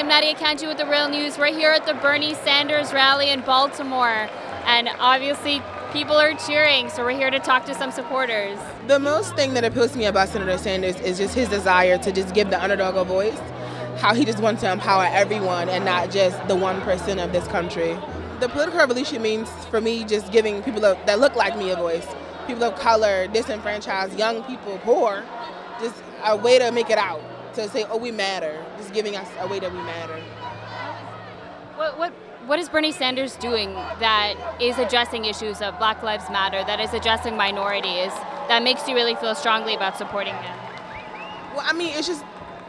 I'm Nadia Kanji with The Real News. We're here at the Bernie Sanders rally in Baltimore, and obviously people are cheering, so we're here to talk to some supporters. The most thing that appeals to me about Senator Sanders is just his desire to just give the underdog a voice, how he just wants to empower everyone and not just the 1% of this country. The political revolution means, for me, just giving people that look like me a voice, people of color, disenfranchised, young people, poor, just a way to make it out, to say, oh, we matter, just giving us a way that we matter. What is Bernie Sanders doing that is addressing issues of Black Lives Matter, that is addressing minorities, that makes you really feel strongly about supporting him? Well, I mean, it's just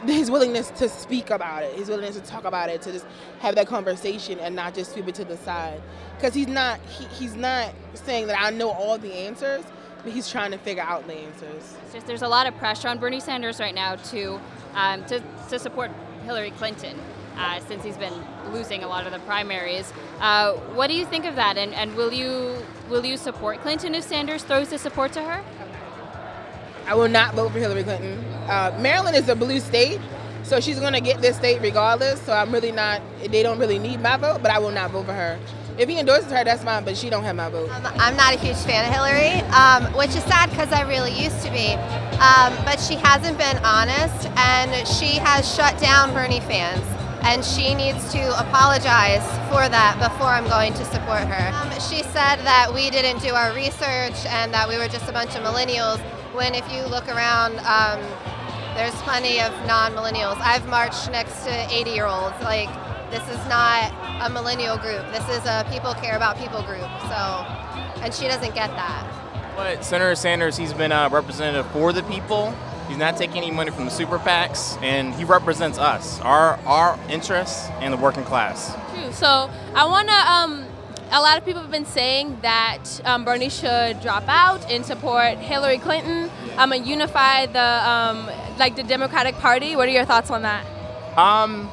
his willingness to speak about it, his willingness to talk about it, to just have that conversation and not just sweep it to the side. Because he's not saying that I know all the answers, but he's trying to figure out the answers. It's just there's a lot of pressure on Bernie Sanders right now to support Hillary Clinton. Since he's been losing a lot of the primaries. What do you think of that? And will you support Clinton if Sanders throws his support to her? I will not vote for Hillary Clinton. Maryland is a blue state, so she's going to get this state regardless. So I'm really not. They don't really need my vote, but I will not vote for her. If he endorses her, that's fine, but she don't have my vote. I'm not a huge fan of Hillary, which is sad because I really used to be. But she hasn't been honest, and she has shut down Bernie fans. And she needs to apologize for that before I'm going to support her. She said that we didn't do our research and that we were just a bunch of millennials, when if you look around, there's plenty of non-millennials. I've marched next to 80-year-olds. Like, this is not a millennial group. This is a people care about people group. So, and she doesn't get that. But Senator Sanders, he's been a representative for the people. He's not taking any money from the super PACs, and he represents us, our interests, and the working class. True. So I want to, a lot of people have been saying that Bernie should drop out and support Hillary Clinton and unify the Democratic Party. What are your thoughts on that? I'm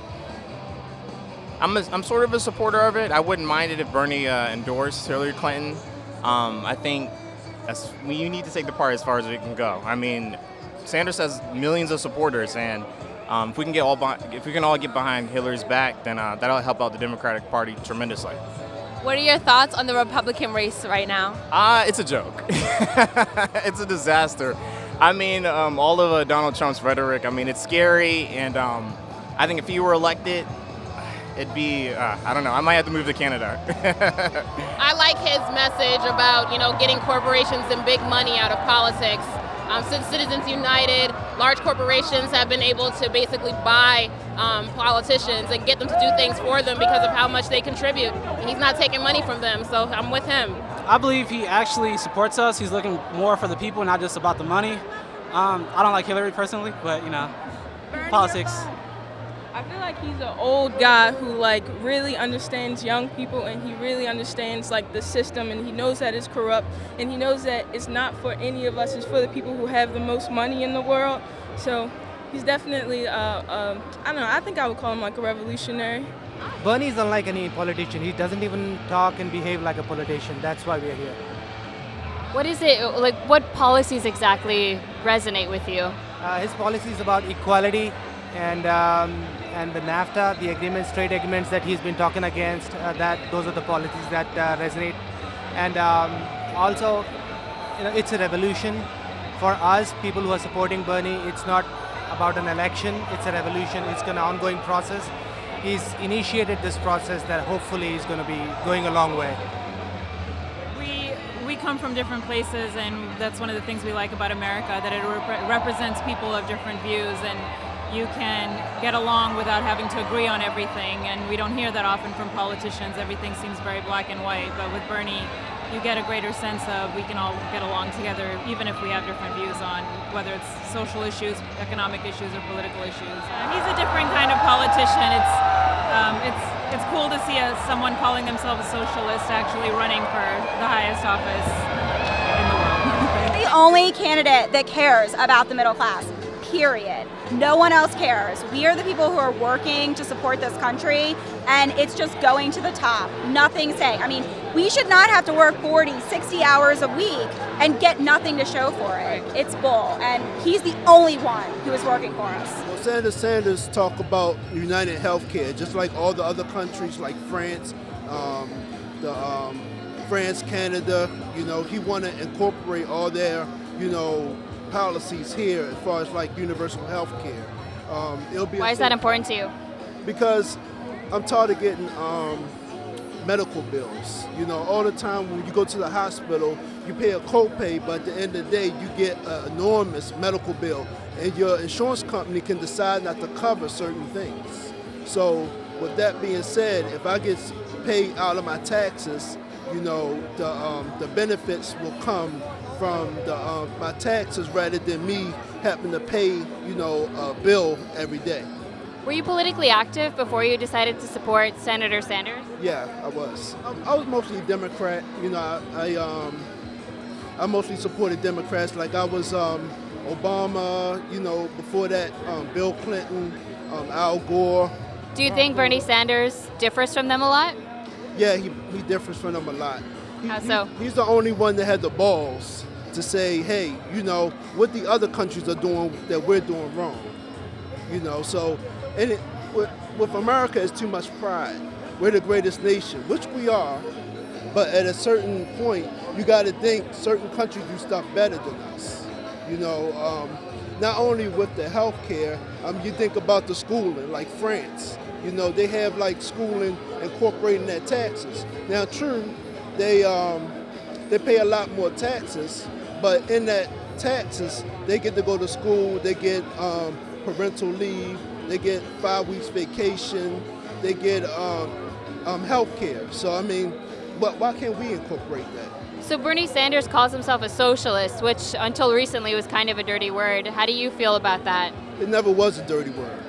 sort of a supporter of it. I wouldn't mind it if Bernie endorsed Hillary Clinton. I think you need to take the party as far as it can go. I mean, Sanders has millions of supporters, and if we can all get behind Hillary's back, then that'll help out the Democratic Party tremendously. What are your thoughts on the Republican race right now? It's a joke. It's a disaster. I mean, all of Donald Trump's rhetoric, I mean, it's scary, and I think if he were elected, it'd be, I don't know, I might have to move to Canada. I like his message about, getting corporations and big money out of politics. Since Citizens United, large corporations have been able to basically buy politicians and get them to do things for them because of how much they contribute. And he's not taking money from them, so I'm with him. I believe he actually supports us. He's looking more for the people, not just about the money. I don't like Hillary personally, but, politics. I feel like he's an old guy who really understands young people, and he really understands the system, and he knows that it's corrupt, and he knows that it's not for any of us, it's for the people who have the most money in the world. So he's definitely, I don't know, I think I would call him a revolutionary. Bernie's unlike any politician. He doesn't even talk and behave like a politician. That's why we're here. What is it, what policies exactly resonate with you? His policies about equality and the NAFTA, the agreements, trade agreements that he's been talking against, those are the policies that resonate. And also, it's a revolution for us, people who are supporting Bernie. It's not about an election, it's a revolution. It's an ongoing process. He's initiated this process that hopefully is going to be going a long way. We come from different places, and that's one of the things we like about America, that it represents people of different views, and you can get along without having to agree on everything, and we don't hear that often from politicians. Everything seems very black and white, but with Bernie, you get a greater sense of we can all get along together, even if we have different views on whether it's social issues, economic issues, or political issues. He's a different kind of politician. It's cool to see someone calling themselves a socialist actually running for the highest office in the world. The only candidate that cares about the middle class, period. No one else cares. We are the people who are working to support this country, and it's just going to the top. Nothing saying. I mean, we should not have to work 40, 60 hours a week and get nothing to show for it. It's bull, and he's the only one who is working for us. Well, Senator Sanders talk about United Healthcare, just like all the other countries like France, France, Canada. You know, he want to incorporate all their, you know, policies here as far as like universal health care. Why is that important to you? Because I'm tired of getting medical bills. You know, all the time when you go to the hospital, you pay a copay, but at the end of the day, you get an enormous medical bill, and your insurance company can decide not to cover certain things. So with that being said, if I get paid out of my taxes, you know, the benefits will come from my taxes rather than me having to pay, you know, a bill every day. Were you politically active before you decided to support Senator Sanders? Yeah, I was. I was mostly Democrat. You know, I mostly supported Democrats. Like I was Obama. You know, before that, Bill Clinton, Al Gore. Do you think Bernie Sanders differs from them a lot? Yeah, he differs from them a lot. How so? He's the only one that had the balls to say, hey, you know, what the other countries are doing that we're doing wrong. You know, so, and with America, it's too much pride. We're the greatest nation, which we are, but at a certain point, you got to think certain countries do stuff better than us. You know, not only with the health care, you think about the schooling, like France. You know, they have like schooling incorporating their taxes. Now, true, they pay a lot more taxes, but in that taxes, they get to go to school, they get parental leave, they get 5 weeks vacation, they get health care. So, I mean, why can't we incorporate that? So Bernie Sanders calls himself a socialist, which until recently was kind of a dirty word. How do you feel about that? It never was a dirty word.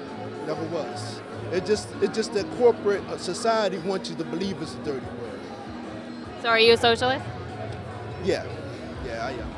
It never was. It's just that corporate society wants you to believe it's a dirty word. So are you a socialist? Yeah, I am.